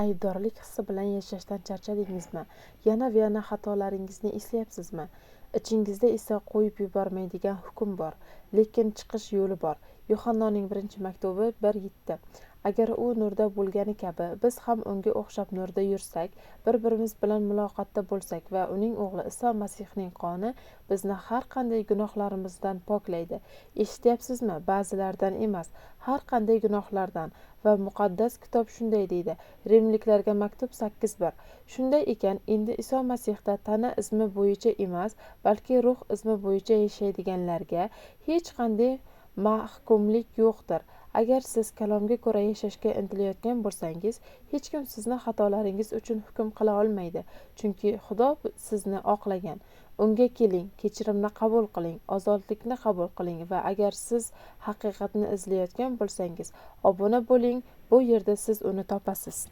Aybdorlik hissi bilan yashashdan charchadingizmi? Yana va yana xatolaringizni eslayapsizmi? Ichingizda esa qo'yib yubormaydigan hukm bor, lekin chiqish yo'li bor. Yuhannoning 1-maktubi 1:7. Agar u nurda bo'lgani kabi biz ham unga o'xshab nurda yursak, bir-birimiz bilan muloqotda bo'lsak va uning o'g'li Iso Masihning qoni bizni har qanday gunohlarimizdan poklaydi. Eshityapsizmi? Ba'zilardan emas, har qanday gunohlardan. Va muqaddas kitob shunday deydi. Rimliklarga maktub 8:1. Shunday ekan, endi Iso Masihda tana izmi bo'yicha emas, balki ruh izmi bo'yicha yashaydiganlarga hech qanday mahkumlik yo'qdir. Agar siz kalomga ko'ra yashashga intilayotgan bo'lsangiz, hech kim sizni xatolaringiz uchun hukm qila olmaydi, chunki Xudo sizni oqlagan. Unga keling, kechirimni qabul qiling, ozodlikni qabul qiling va agar siz haqiqatni izlayotgan bo'lsangiz, obuna bo'ling, bu yerda siz uni topasiz.